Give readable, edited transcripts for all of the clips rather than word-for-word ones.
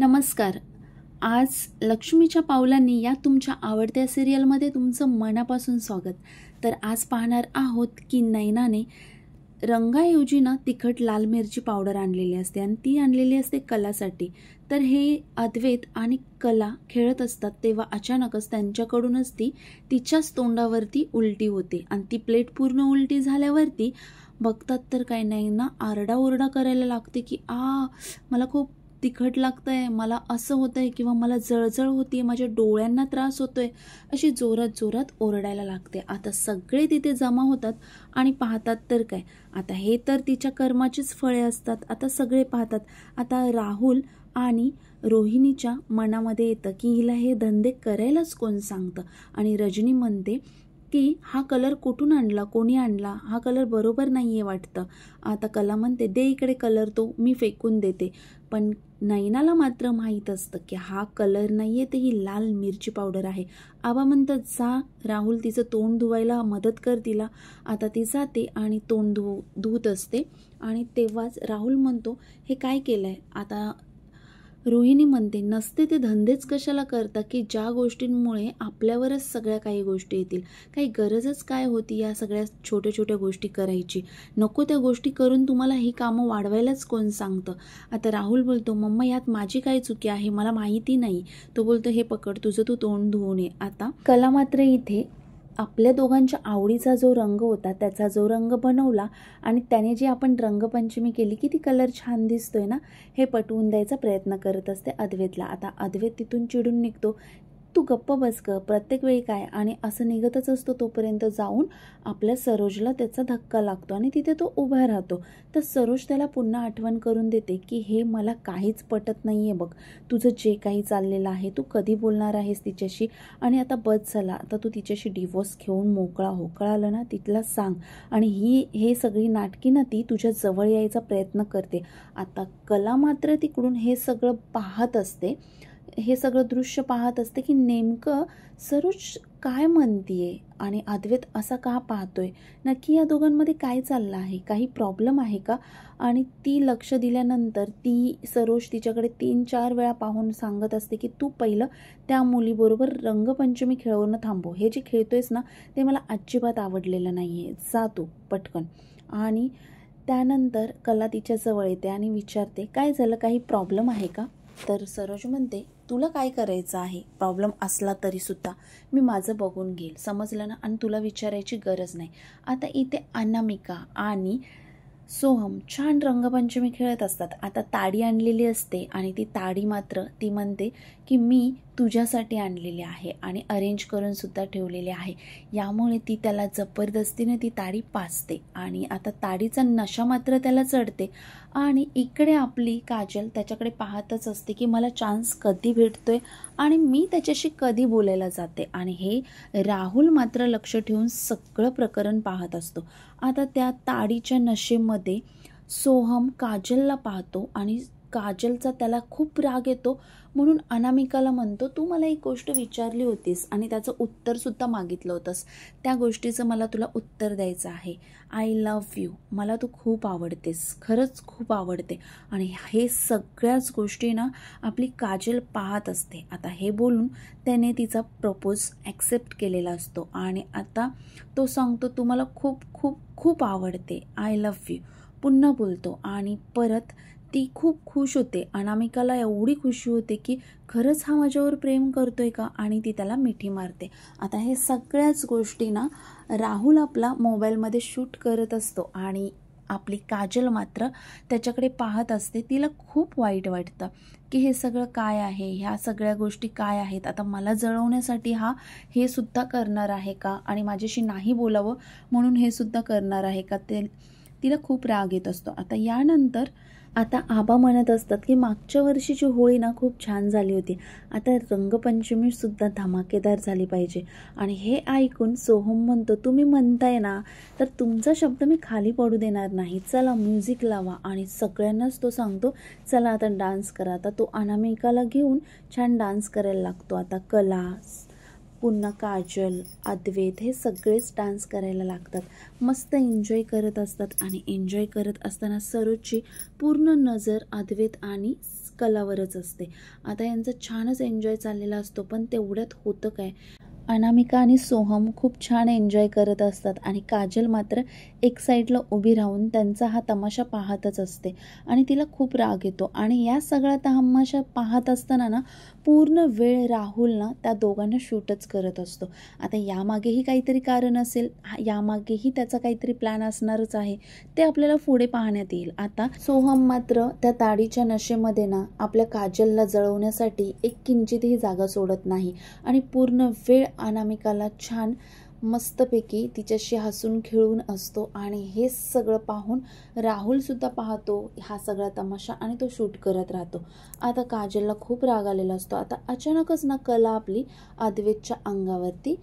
नमस्कार. आज लक्ष्मीच्या पावलांनी या तुमच्या आवडत्या सिरियलमध्ये तुमचं मनापासून स्वागत. तर आज पाहणार आहोत की नैनाने रंगाऐवजी ना तिखट लाल मिरची पावडर आणलेली असते आणि ती आणलेली असते कलासाठी. तर हे अद्वैत आणि कला खेळत असतात तेव्हा अचानकच त्यांच्याकडूनच ती तिच्याच तोंडावरती उलटी होते आणि ती प्लेट पूर्ण उलटी झाल्यावरती बघतात तर काय, नैना आरडाओरडा करायला लागते की मला खूप तिखट लागतंय, मला असं होतंय किंवा मला जळजळ होतीये, माझ्या डोळ्यांना त्रास होतोय, अशी जोरात जोरात ओरडायला लागते. आता सगळे तिथे जमा होतात आणि पाहतात तर काय, आता हे तर तिच्या कर्माचीच फळे असतात. आता सगळे पाहतात. आता राहुल आणि रोहिणीच्या मनामध्ये येतं की हिला हे धंदे करायलाच कोण सांगतं. आणि रजनी म्हणते की हा कलर कुठून आणला, कोणी आणला, हा कलर बरोबर नाही आहे वाटतं. आता कला म्हणते दे इकडे कलर, तो मी फेकून देते. पण नैनाला मात्र माहीत असतं की हा कलर नाही आहे, ते ही लाल मिरची पावडर आहे. आबा म्हणतात जा राहुल, तिचं तोंड धुवायला मदत कर तिला. आता ती जाते आणि तोंड धुवत असते आणि तेव्हाच राहुल म्हणतो हे काय केलं आहे. आता रोहिणी म्हणते नसते ते धंदेच कशाला करता की ज्या गोष्टींमुळे आपल्यावरच सगळ्या काही गोष्टी येतील. काही गरजच काय होती या सगळ्या छोट्या छोट्या गोष्टी करायची. नको त्या गोष्टी करून तुम्हाला ही कामं वाढवायलाच कोण सांगतं. आता राहुल बोलतो मम्मा यात माझी काय चुकी आहे, मला माहिती नाही. तो बोलतो हे पकड, तुझं तू तोंड धुवून ये. आता कला मात्र इथे आपल्या दोघांच्या आवडीचा जो रंग होता त्याचा जो रंग बनवला आणि त्याने जी आपण रंगपंचमी केली की ती कलर छान दिसतोय ना, हे पटवून द्यायचा प्रयत्न करत असते अद्वैतला. आता अद्वैत तिथून चिडून निघतो, तू गप्प बस ग, प्रत्येक वेळी काय, आणि असं निघतच असतो. तोपर्यंत जाऊन आपल्या सरोजला त्याचा धक्का लागतो आणि तिथे तो उभा राहतो. तर सरोज त्याला पुन्हा आठवण करून देते की हे मला काहीच पटत नाही आहे बघ, तुझं जे काही चाललेलं आहे, तू कधी बोलणार आहेस तिच्याशी, आणि आता बस झाला, आता तू तिच्याशी डिवोर्स घेऊन मोकळा हो, कळालं ना, तिथला सांग. आणि हे सगळी नाटकी ना ती तुझ्या जवळ यायचा प्रयत्न करते. आता कला मात्र तिकडून हे सगळं पाहत असते, हे सगळं दृश्य पाहत असते की नेमकं सरोज काय म्हणतीये आणि अद्वैत असा का पाहतोय, नक्की या दोघांमध्ये काय चाललं आहे, काही प्रॉब्लेम आहे का. आणि ती लक्ष दिल्यानंतर ती सरोज तिच्याकडे 3-4 वेळा पाहून सांगत असते की तू पहिलं त्या मुलीबरोबर रंगपंचमी खेळवणं थांबव, हे जे खेळतोयस ना ते मला अजिबात आवडलेलं नाही आहे, जा तू पटकन. आणि त्यानंतर कला तिच्या जवळ येते आणि विचारते काय झालं, काही प्रॉब्लेम आहे का. तर सरोज म्हणते तुला काय करायचं आहे, प्रॉब्लेम असला तरी सुद्धा मी माझं बघून घेईल, समजलं ना, आणि तुला विचारायची गरज नाही. आता इथे अनामिका आणि सोहम छान रंगपंचमी खेळत असतात. आता ताडी आणलेली असते आणि ती ताडी मात्र ती म्हणते की मी तुझ्यासाठी आणलेली आहे आणि अरेंज करून सुद्धा ठेवलेली आहे. यामुळे ती त्याला जबरदस्तीने ती ताडी पाजते आणि आता ताडीचा नशा मात्र त्याला चढते. आणि इकडे आपली काजल त्याच्याकडे पाहतच असते की मला चान्स कधी भेटतोय आणि मी त्याच्याशी कधी बोलायला जाते. आणि हे राहुल मात्र लक्ष ठेवून सगळं प्रकरण पाहत असतो. आता त्या ताडीच्या नशेमध्ये सोहम काजलला पाहतो आणि काजलचा त्याला खूप राग येतो. म्हणून अनामिकाला म्हणतो तू मला एक गोष्ट विचारली होतीस आणि त्याचं उत्तरसुद्धा मागितलं होतंस, त्या गोष्टीचं मला तुला उत्तर द्यायचं आहे. आय लव्ह यू, मला तू खूप आवडतेस, खरंच खूप आवडते. आणि हे सगळ्याच गोष्टी ना आपली काजल पाहत असते. आता हे बोलून त्याने तिचा प्रपोज ॲक्सेप्ट केलेला असतो आणि आता तो सांगतो तू मला खूप खूप खूप आवडते, आय लव्ह यू पुन्हा बोलतो. आणि परत ती खूप खुश होते. अनामिकाला एवढी खुशी होते की खरंच हा माझ्यावर प्रेम करतोय का, आणि ती त्याला मिठी मारते. आता हे सगळ्याच गोष्टी ना राहुल आपला मोबाईलमध्ये शूट करत असतो आणि आपली काजल मात्र त्याच्याकडे पाहत असते. तिला खूप वाईट वाटतं की हे सगळं काय आहे, ह्या सगळ्या गोष्टी काय आहेत, आता मला जळवण्यासाठी हे सुद्धा करणार आहे का, आणि माझ्याशी नाही बोलावं म्हणून हे सुद्धा करणार आहे का, तिला खूप राग येत असतो. आता यानंतर आता आबा म्हणत असतात की मागच्या वर्षीची होळी ना खूप छान झाली होती, आता रंगपंचमीसुद्धा धमाकेदार झाली पाहिजे. आणि हे ऐकून सोहम म्हणतो तुम्ही म्हणताय ना तर तुमचा शब्द मी खाली पडू देणार नाही, चला म्युझिक लावा. आणि सगळ्यांनाच तो सांगतो चला आता डान्स करा. आता तो अनामिकाला घेऊन छान डान्स करायला लागतो. आता कला, पुन्हा काजल, अद्वैत हे सगळेच डान्स करायला लागतात, मस्त एन्जॉय करत असतात. आणि एन्जॉय करत असताना सरोजची पूर्ण नजर अद्वैत आणि कलावरच असते. आता यांचा छानच एन्जॉय चाललेला असतो, पण तेवढ्यात होतं काय, अनामिका आणि सोहम खूप छान एन्जॉय करत असतात आणि काजल मात्र एक साईडला उभी राहून त्यांचा हा तमाशा पाहतच असते आणि तिला खूप राग येतो. आणि या सगळा तमाशा पाहत असताना ना पूर्ण वेळ राहुल ना त्या दोघांना शूटच करत असतो. आता यामागेही काहीतरी कारण असेल, यामागेही त्याचा काहीतरी प्लॅन असणारच आहे, ते आपल्याला पुढे पाहण्यात येईल. आता सोहम मात्र त्या ताडीच्या नशेमध्ये ना आपल्या काजलला जळवण्यासाठी एक किंचितही जागा सोडत नाही आणि पूर्ण वेळ अनामिकाला छान मस्तपैकी तिच्याशी हसून खेळून असतो. आणि हे सगळं पाहून राहुल सुद्धा पाहतो हा सगळा तमाशा आणि तो शूट करत राहतो. आता काजलला खूप राग आलेला असतो. आता अचानकच ना कला आपली अद्वैतच्या अंगावरती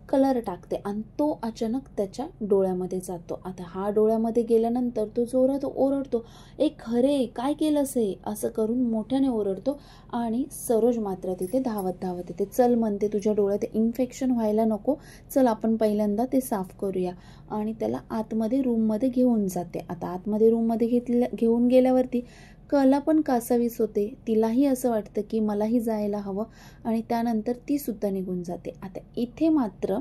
कलर टाकते आणि तो अचानक त्याच्या डोळ्यामध्ये जातो. आता हा डोळ्यामध्ये गेल्यानंतर तो जोरात ओरडतो, ए खरे काय केलंस हे, असं करून मोठ्याने ओरडतो. आणि सरोज मात्र तिथे धावत धावत येते. चल म्हणते, तुझ्या डोळ्यात इन्फेक्शन व्हायला नको, चल आपण पहिल्यांदा ते साफ करूया. आणि त्याला आतमध्ये रूममध्ये घेऊन जाते. आता आतमध्ये रूममध्ये घेऊन गेल्यावरती कला पण कासावीस होते. तिलाही असं वाटतं की मलाही जायला हवं आणि त्यानंतर ती सुद्धा निघून जाते. आता इथे मात्र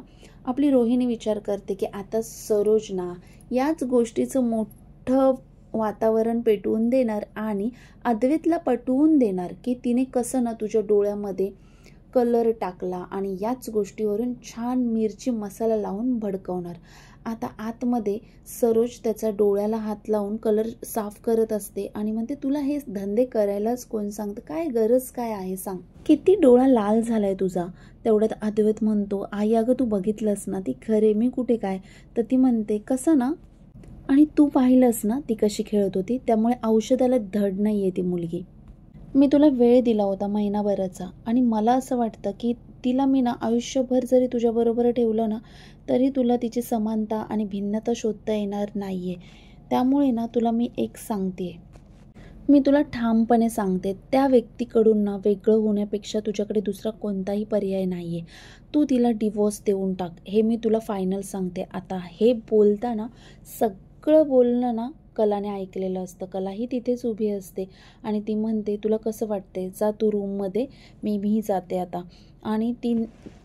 आपली रोहिणी विचार करते की आता सरोज ना याच गोष्टीचं मोठं वातावरण पेटवून देणार आणि अद्वैतला पटवून देणार की तिने कसं ना तुझ्या डोळ्यामध्ये कलर टाकला आणि याच गोष्टीवरून छान मिरची मसाला लावून भडकवणार. आता आतमध्ये सरोज त्याच्या डोळ्याला हात लावून कलर साफ करत असते आणि म्हणते, तुला हे धंदे करायलाच कोण सांगतं, काय गरज काय आहे सांग, किती डोळा लाल झालाय तुझा. तेवढ्यात अद्वैत म्हणतो, आई अगं तू बघितलंस ना, ती खरे मी कुठे काय. तर ती म्हणते, कसं ना, आणि तू पाहिलंस ना ती कशी खेळत होती, त्यामुळे औषधाला धड नाहीये ती मुलगी. मी तुला वेळ दिला होता महिनाभराचा आणि मला असं वाटतं की तिला मी ना आयुष्यभर जरी तुझ्याबरोबर ठेवलं ना तरी तुला तिची समानता आणि भिन्नता शोधता येणार नाहीये. त्यामुळे ना तुला मी एक सांगते, मी तुला ठामपणे सांगते, त्या व्यक्तीकडून ना वेगळं होण्यापेक्षा तुझ्याकडे दुसरा कोणताही पर्याय नाहीये. तू तिला डिवोर्स देऊन टाक, हे मी तुला फायनल सांगते. आता हे बोलताना सगळं बोलणं ना कलाने ऐकलेलं असतं. कलाही तिथेच उभी असते आणि ती म्हणते, तुला कसं वाटते, जा तू रूममध्ये, मीही जाते आता. आणि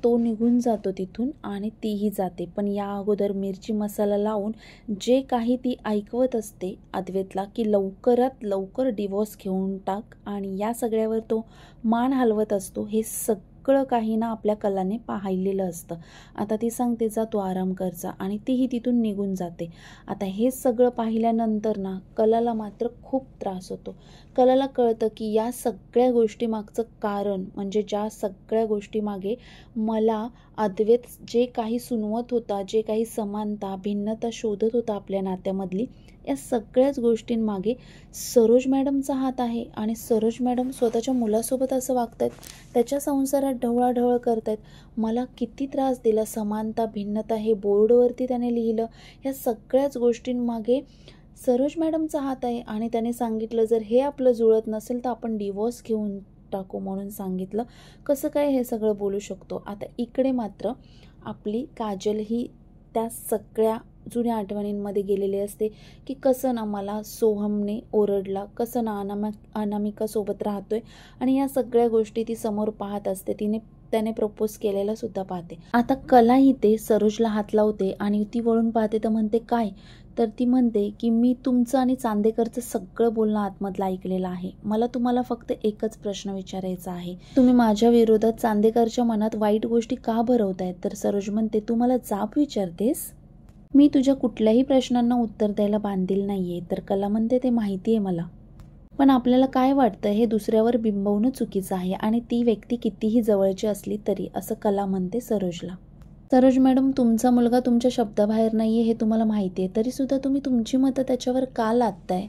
तो निघून जातो तिथून आणि तीही जाते. पण या अगोदर मिरची मसाला लावून जे काही ती ऐकवत असते अद्वैतला की लवकरात लवकर डिवोर्स घेऊन टाक आणि या सगळ्यावर तो मान हलवत असतो, हे सगळं काही ना आपल्या कलाने पाहिलेलं असतं. आता ती सांगते, जा तू आराम कर जा, आणि तीही तिथून निघून जाते. आता हे सगळं पाहिल्यानंतर ना कलाला मात्र खूप त्रास होतो. कलाला कळतं की या सगळ्या गोष्टी मागचं कारण म्हणजे ज्या सगळ्या गोष्टी मागे मला अद्वैत जे काही सुनवत होता, जे काही समानता भिन्नता शोधत होता आपल्या नात्यामधली, या सगळ्याच गोष्टींमागे सरोज मॅडमचा हात आहे. आणि सरोज मॅडम स्वतःच्या मुलासोबत असं वागतायत, त्याच्या संसारात ढवळाढवळ करतायत. मला किती त्रास दिला, समानता भिन्नता हे बोर्डवरती त्याने लिहिलं, ह्या सगळ्याच गोष्टींमागे सरोज मॅडमचा हात आहे. आणि त्याने सांगितलं, जर हे आपलं जुळत नसेल तर आपण डिवोर्स घेऊन टाकू म्हणून सांगितलं. कसं काय हे सगळं बोलू शकतो. आता इकडे मात्र आपली काजल ही त्या सगळ्या जुन्या आठवणींमध्ये गेलेली असते की कसं ना मला सोहमने ओरडला, कसं ना अनामिका सोबत राहतोय आणि या सगळ्या गोष्टी ती समोर पाहत असते. त्याने प्रपोज केलेला सुद्धा पाहते. आता कला इथे सरोजला हात लावते आणि ती वळून पाहते तर म्हणते, काय, तर ती म्हणते की मी तुमचं आणि चांदेकरचं सगळं बोलणं आतमधलं ऐकलेलं आहे. मला तुम्हाला फक्त एकच प्रश्न विचारायचा आहे, तुम्ही माझ्या विरोधात चांदेकरच्या मनात वाईट गोष्टी का भरवतायत. तर सरोज म्हणते, तू मला जाब विचारतेस, मी तुझ्या कुठल्याही प्रश्नांना उत्तर द्यायला बांधील नाहीये. तर कला म्हणते, ते माहिती आहे मला, पण आपल्याला काय वाटतं हे दुसऱ्यावर बिंबवणं चुकीचं आहे आणि ती व्यक्ती कितीही जवळची असली तरी, असं कला म्हणते सरोजला. सरोज मॅडम, तुमचा मुलगा तुमच्या शब्दाबाहेर नाहीये हे तुम्हाला माहिती आहे, तरी सुद्धा तुम्ही तुमची मतं त्याच्यावर का लादताय.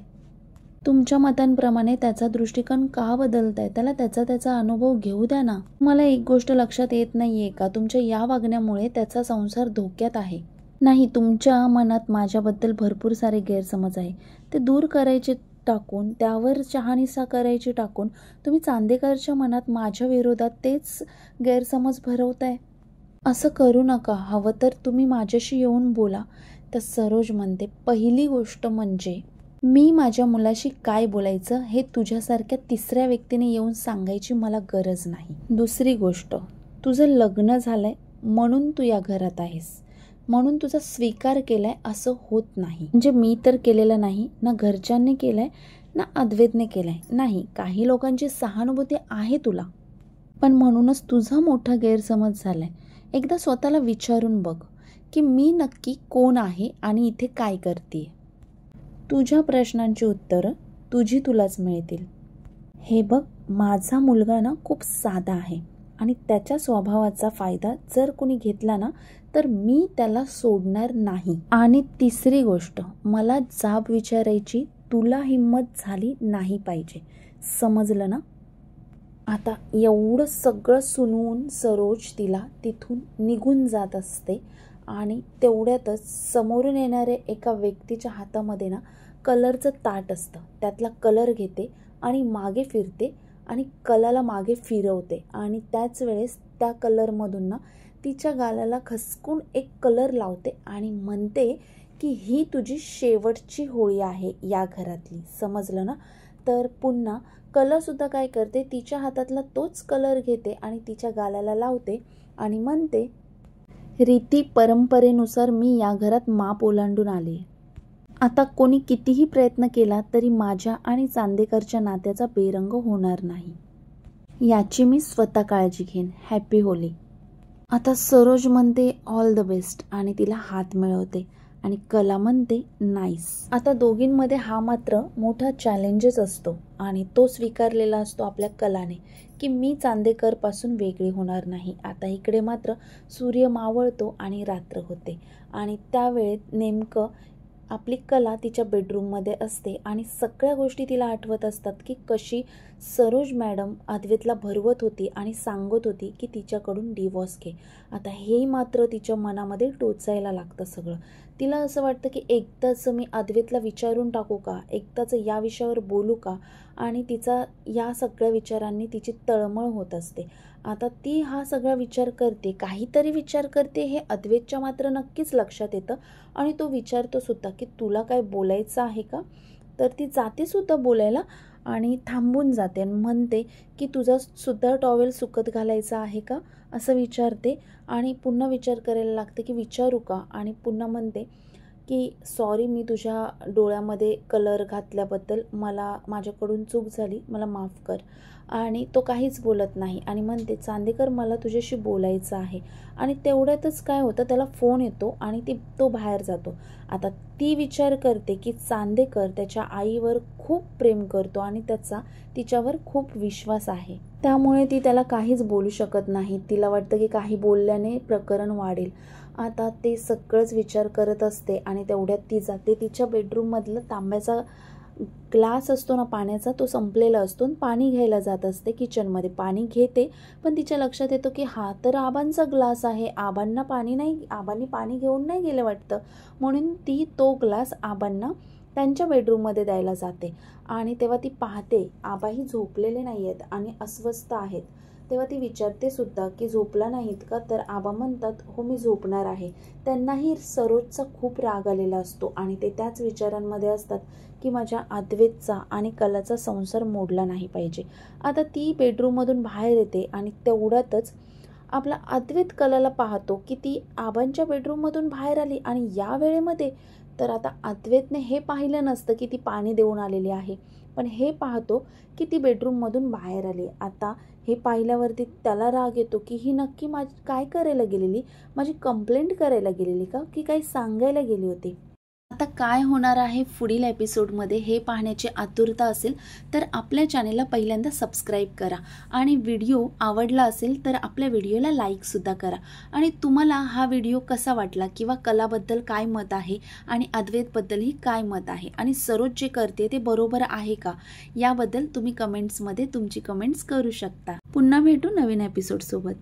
तुमच्या मतांप्रमाणे त्याचा दृष्टिकोन का बदलताय, त्याला त्याचा अनुभव घेऊ द्या ना. मला एक गोष्ट लक्षात येत नाहीये का, तुमच्या या वागण्यामुळे त्याचा संसार धोक्यात आहे. नाही, तुमच्या मनात माझ्याबद्दल भरपूर सारे गैरसमज आहे, ते दूर करायचे टाकून, त्यावर शहानिशा करायची टाकून तुम्ही चांदेकरच्या मनात माझ्या विरोधात तेच गैरसमज भरवताय. असं करू नका, हवं तर तुम्ही माझ्याशी येऊन बोला. तर सरोज म्हणते, पहिली गोष्ट म्हणजे मी माझ्या मुलाशी काय बोलायचं हे तुझ्यासारख्या तिसऱ्या व्यक्तीने येऊन सांगायची मला गरज नाही. दुसरी गोष्ट, तुझं लग्न झालंय म्हणून तू या घरात आहेस, म्हणून तुझा स्वीकार केलाय असं होत नाही. म्हणजे मी तर केलेलं नाही, ना घरच्यांनी केलंय ना अद्वैतने केलंय. नाही, काही लोकांची सहानुभूती आहे तुला, पण म्हणूनच तुझा मोठा गैरसमज झालाय. एकदा स्वतःला विचारून बघ की मी नक्की कोण आहे आणि इथे काय करते. तुझ्या प्रश्नांची उत्तरं तुलाच मिळतील. हे बघ, माझा मुलगा ना खूप साधा आहे आणि त्याच्या स्वभावाचा फायदा जर कोणी घेतला ना तर मी त्याला सोडणार नाही. आणि तिसरी गोष्ट, मला जाब विचारायची तुला हिंमत झाली नाही पाहिजे, समजलं ना. आता एवढं सगळं सुनवून सरोज तिला तिथून निघून जात असते आणि तेवढ्यातच समोरून येणाऱ्या एका व्यक्तीच्या हातामध्ये ना कलरचं ताट असतं. त्यातला कलर घेते आणि मागे फिरते आणि कलाला मागे फिरवते आणि त्याच वेळेस त्या कलरमधून ना तिच्या गालाला खसकून एक कलर लावते आणि म्हणते की ही तुझी शेवटची होळी आहे या घरातली, समजलं ना. तर पुन्हा कलासुद्धा काय करते, तिच्या हातातला तोच कलर घेते आणि तिच्या गालाला लावते आणि म्हणते, रीती परंपरेनुसार मी या घरात माप ओलांडून आले. आता कोणी कितीही प्रयत्न केला तरी माझ्या आणि चांदेकरच्या नात्याचा बेरंग होणार नाही, याची मी स्वतः काळजी घेईन. Happy Holy. आता सरोज म्हणते ऑल द बेस्ट आणि तिला हात मिळवते आणि कला म्हणते नाईस. आता दोघींमध्ये हा मात्र मोठा चॅलेंजेस असतो आणि तो स्वीकारलेला असतो आपल्या कलाने की मी चांदेकरपासून वेगळी होणार नाही. आता इकडे मात्र सूर्य मावळतो आणि रात्र होते आणि त्यावेळेत नेमकं आपली कला तिच्या बेडरूममध्ये असते आणि सगळ्या गोष्टी तिला आठवत असतात की कशी सरोज मॅडम अद्वैतला भरवत होती आणि सांगत होती की तिच्याकडून डिवॉर्स घे. आता हे मात्र तिच्या मनामध्ये टोचायला लागतं सगळं. तिला असं वाटतं की एकदाच मी अद्वैतला विचारून टाकू का, एकदाच या विषयावर बोलू का, आणि तिचा या सगळ्या विचारांनी तिची तळमळ होत असते. आता ती हा सगळा विचार करते, काहीतरी विचार करते, हे अद्वैतच्या मात्र नक्कीच लक्षात येतं आणि तो विचारतो सुद्धा की तुला काय बोलायचं आहे का. तर ती जाते सुद्धा बोलायला आणि थांबून जाते आणि म्हणते की तुझा सुद्धा टॉवेल सुकत घालायचा आहे का असं विचारते आणि पुन्हा विचार करायला लागते की विचारू का, आणि पुन्हा म्हणते की सॉरी, मी तुझ्या डोळ्यामध्ये कलर घातल्याबद्दल माझ्याकडून चूक झाली, मला माफ कर. आणि तो काहीच बोलत नाही आणि म्हणते चांदेकर मला तुझ्याशी बोलायचं आहे. आणि तेवढ्यातच काय होतं, त्याला फोन येतो आणि तो बाहेर जातो. आता ती विचार करते की चांदेकर त्याच्या आईवर खूप प्रेम करतो आणि त्याचा तिच्यावर खूप विश्वास आहे, त्यामुळे ती त्याला काहीच बोलू शकत नाही. तिला वाटतं की काही बोलल्याने प्रकरण वाढेल. आता ते सगळंच विचार करत असते आणि तेवढ्यात ती जाते तिच्या बेडरूममधलं तांब्याचा ग्लास असतो ना पाण्याचा, तो संपलेला असतो. पाणी घ्यायला जात असते किचनमध्ये. पाणी घेते पण तिच्या लक्षात येतो की हा तर आबांचा ग्लास आहे, आबांनी पाणी घेऊन नाही गेले वाटतं, म्हणून ती तो ग्लास आबांना त्यांच्या बेडरूममध्ये द्यायला जाते. आणि तेव्हा ती पाहते आबाही झोपलेले नाही आहेत आणि अस्वस्थ आहेत. तेव्हा ती विचारते सुद्धा की झोपला नाहीत का, तर आबा म्हणतात हो मी झोपणार आहे. त्यांनाही सरोजचा खूप राग आलेला असतो आणि ते त्याच विचारांमध्ये असतात की माझ्या अद्वैतचा आणि कलाचा संसार मोडला नाही पाहिजे. आता ती बेडरूममधून बाहेर येते आणि तेवढ्यातच आपला अद्वैत कलाला पाहतो की ती आबांच्या बेडरूममधून बाहेर आली आणि या वेळेमध्ये तर आता अद्वैतने हे पाहिलं नसतं की ती पाणी देऊन आलेली आहे, पण हे पाहतो की ती बेडरूममधून बाहेर आली. आता हे पाहिल्यावरती त्याला राग येतो की ही नक्की काय करायला गेलेली, माझी कंप्लेंट करायला गेलेली का की काही सांगायला गेली होती. आता काय होणार आहे पुढील एपिसोडमध्ये हे पाहण्याची आतुरता असेल तर आपल्या चॅनेलला पहिल्यांदा सबस्क्राईब करा आणि व्हिडिओ आवडला असेल तर आपल्या व्हिडिओला लाईकसुद्धा करा. आणि तुम्हाला हा व्हिडिओ कसा वाटला किंवा कलाबद्दल काय मत आहे आणि अद्वैतबद्दलही काय मत आहे आणि सरोज जे करते ते बरोबर आहे का, याबद्दल तुम्ही कमेंट्समध्ये तुमची कमेंट्स करू शकता. पुन्हा भेटू नवीन एपिसोडसोबत.